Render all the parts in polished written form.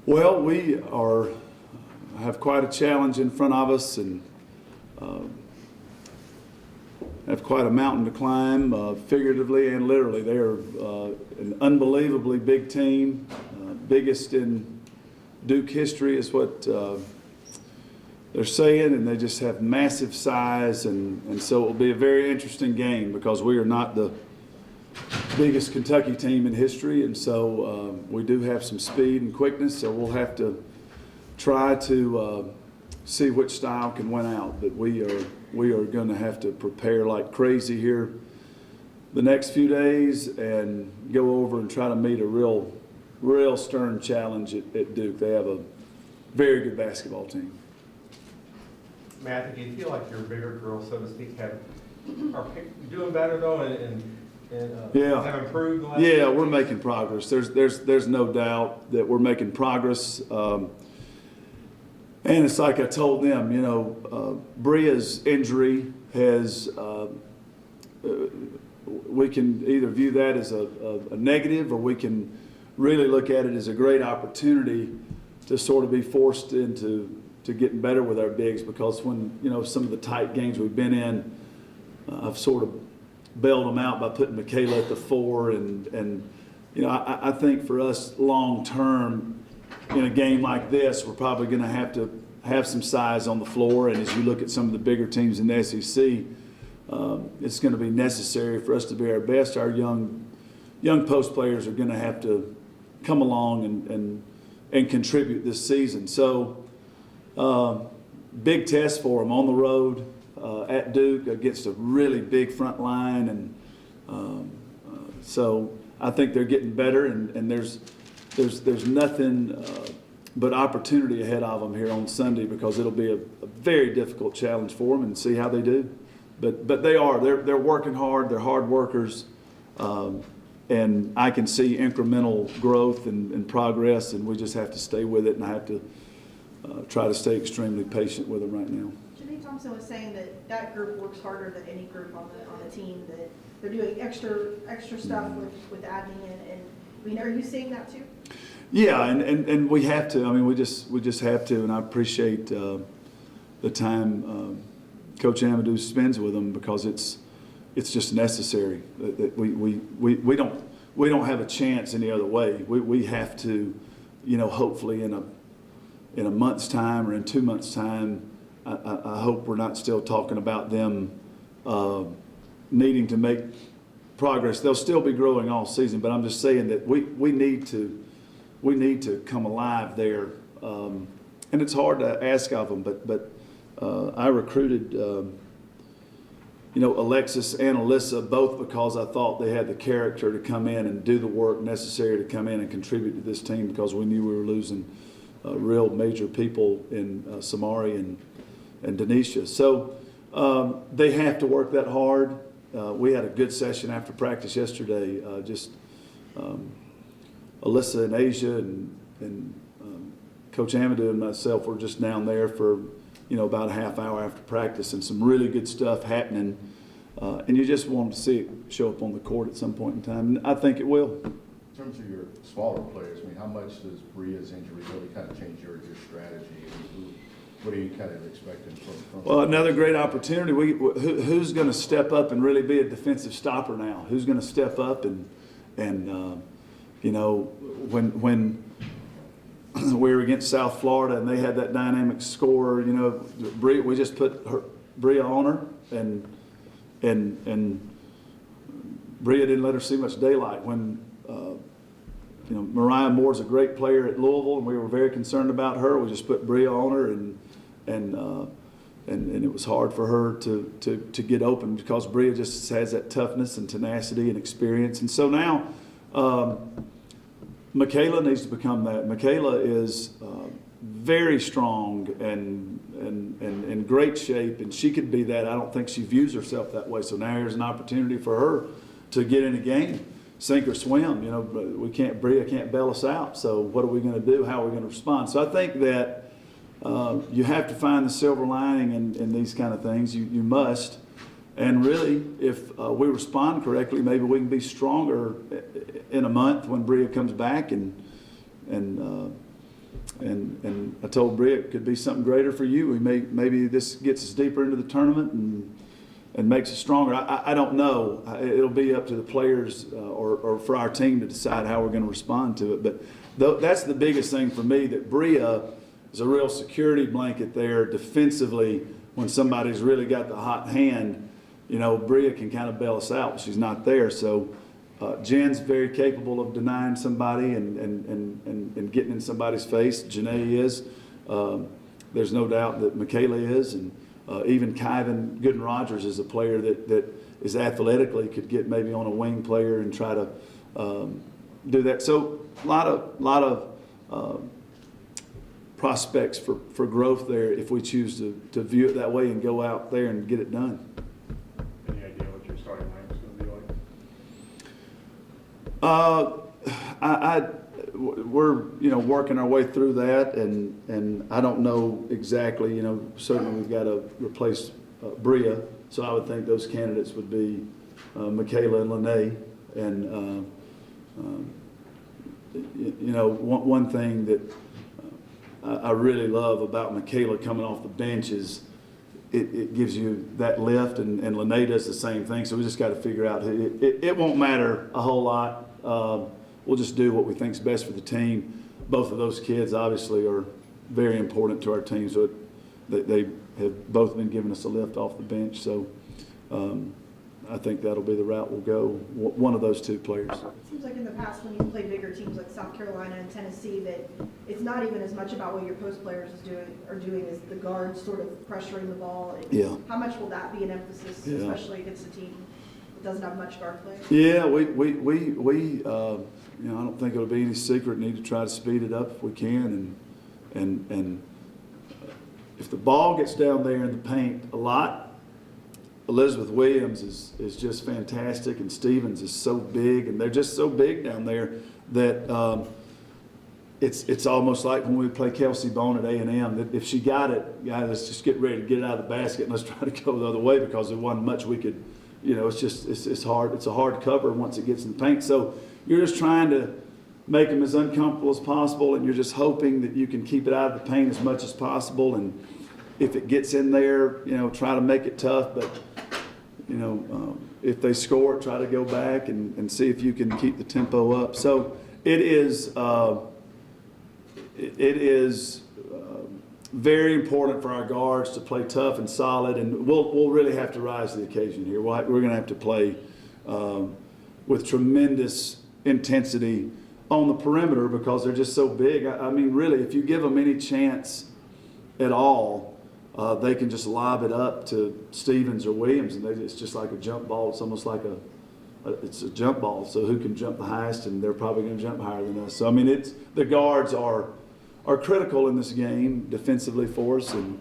Well, we have quite a challenge in front of us, and have quite a mountain to climb, figuratively and literally. They are an unbelievably big team, biggest in Duke history is what they're saying, and they just have massive size, and so it will be a very interesting game because we are not the biggest Kentucky team in history, and so we do have some speed and quickness, so we'll have to try to see which style can win out. But we are going to have to prepare like crazy here the next few days and go over and try to meet a real stern challenge at Duke. They have a very good basketball team. Matthew, do you feel like your bigger girls, so to speak, are doing better though, and Yeah. have improved the last Yeah, we're making progress. There's no doubt that we're making progress. And it's like I told them, you know, Bria's injury has, we can either view that as a negative, or we can really look at it as a great opportunity to sort of be forced into getting better with our bigs, because when, you know, some of the tight games we've been in, I've sort of bailed them out by putting Michaela at the 4, and you know, I think for us long term in a game like this, we're probably going to have some size on the floor, and as you look at some of the bigger teams in the SEC, it's going to be necessary for us to be our best. Our young post players are going to have to come along and contribute this season. So big test for them on the road at Duke against a really big front line, and so I think they're getting better, and there's nothing but opportunity ahead of them here on Sunday, because it'll be a very difficult challenge for them, and see how they do. But they're working hard. They're hard workers, and I can see incremental growth and progress, and we just have to stay with it, and I have to try to stay extremely patient with them right now. Jimmy Thompson was saying that group works harder than any group on the team, that they're doing extra stuff with admin, and I mean, are you seeing that too? Yeah, and we have to. I mean, we just have to, and I appreciate the time Coach Amadou spends with them, because it's just necessary. That we don't have a chance any other way. We have to, you know, hopefully in a month's time or in 2 months' time, I hope we're not still talking about them needing to make progress. They'll still be growing all season, but I'm just saying that we need to come alive there, and it's hard to ask of them. But I recruited, you know, Alexis and Alyssa both because I thought they had the character to come in and do the work necessary to come in and contribute to this team, because we knew we were losing real major people in Samari and Denisha. So they have to work that hard. We had a good session after practice yesterday. Alyssa and Asia and Coach Amadou and myself were just down there for, you know, about a half hour after practice, and some really good stuff happening. And you just want to see it show up on the court at some point in time, and I think it will. In terms of your smaller players, I mean, how much does Bria's injury really kind of change your strategy? And what are you kind of expecting from Well, another great opportunity. Who's going to step up and really be a defensive stopper now? Who's going to step up and you know, when we were against South Florida and they had that dynamic scorer, you know, we just put Bria on her, and Bria didn't let her see much daylight. When you know, Mariah Moore's a great player at Louisville, and we were very concerned about her. We just put Bria on her, and it was hard for her to get open, because Bria just has that toughness and tenacity and experience. And so now Michaela needs to become that. Michaela is very strong and in great shape, and she could be that. I don't think she views herself that way. So now here's an opportunity for her to get in a game, sink or swim. You know, Bria can't bail us out. So what are we going to do? How are we going to respond? So I think that you have to find the silver lining in these kind of things. You must. And really, if we respond correctly, maybe we can be stronger in a month when Bria comes back, and and I told Bria it could be something greater for you. Maybe this gets us deeper into the tournament and makes us stronger. I don't know. It'll be up to the players or for our team to decide how we're going to respond to it. But that's the biggest thing for me, that Bria is a real security blanket there defensively. When somebody's really got the hot hand, Bria can kind of bail us out when she's not there. So Jen's very capable of denying somebody and getting in somebody's face. Janae is. There's no doubt that Michaela is. And even Kyvan Gooden-Rogers is a player that is athletically could get maybe on a wing player and try to do that. So a lot of prospects for growth there if we choose to view it that way and go out there and get it done. Any idea what your starting lineup's going to be like? We're working our way through that, and I don't know exactly. Certainly we've got to replace Bria, so I would think those candidates would be Michaela and Lene. And one thing that I really love about Michaela coming off the bench is it gives you that lift, and Lene does the same thing. So we just got to figure out. It won't matter a whole lot. We'll just do what we think is best for the team. Both of those kids obviously are very important to our team, so they have both been giving us a lift off the bench. So I think that'll be the route we'll go. One of those two players. It seems like in the past when you play bigger teams like South Carolina and Tennessee that it's not even as much about what your post players are doing as the guards sort of pressuring the ball. Yeah. How much will that be an emphasis, Yeah. especially against a team that doesn't have much guard play? Yeah, I don't think it'll be any secret. Need to try to speed it up if we can, and if the ball gets down there in the paint a lot, Elizabeth Williams is just fantastic, and Stevens is so big, and they're just so big down there that it's almost like when we play Kelsey Bone at A&M, that if she got it, guys, let's just get ready to get it out of the basket and let's try to go the other way, because there wasn't much we could, it's hard. It's a hard cover once it gets in the paint. So you're just trying to make them as uncomfortable as possible, and you're just hoping that you can keep it out of the paint as much as possible. And if it gets in there, try to make it tough. But, if they score, try to go back and see if you can keep the tempo up. So it is very important for our guards to play tough and solid, and we'll really have to rise to the occasion here. We're going to have to play with tremendous intensity on the perimeter because they're just so big. I mean, really, if you give them any chance at all, they can just lob it up to Stevens or Williams, and it's just like a jump ball. It's almost like it's a jump ball. So who can jump the highest, and they're probably going to jump higher than us. So I mean, the guards are critical in this game defensively for us, and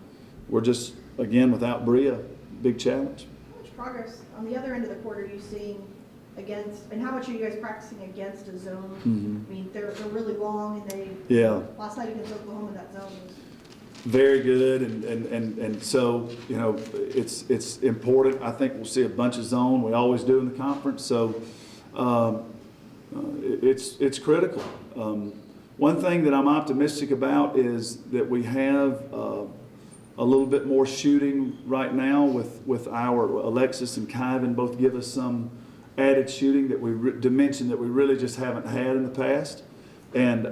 we're just, again, without Bria, big challenge. How much progress on the other end of the court are you seeing against, and how much are you guys practicing against a zone? Mm-hmm. I mean, they're really long, and last night against Oklahoma, that zone was very good, and so it's important. I think we'll see a bunch of zone. We always do in the conference, so it's critical. One thing that I'm optimistic about is that we have a little bit more shooting right now with our Alexis and Kyvan both give us some added shooting dimension that we really just haven't had in the past, and.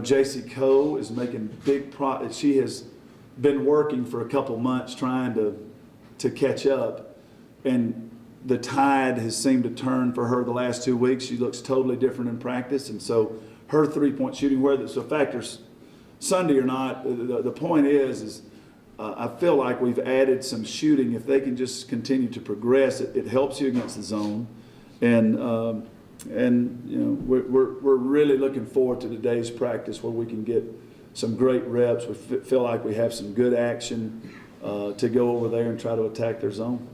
J.C. Coe is making big she has been working for a couple months trying to catch up, and the tide has seemed to turn for her the last 2 weeks. She looks totally different in practice, and so her three-point shooting, whether it's a factor Sunday or not, the point is I feel like we've added some shooting. If they can just continue to progress, it helps you against the zone, and we're really looking forward to today's practice where we can get some great reps. We feel like we have some good action to go over there and try to attack their zone.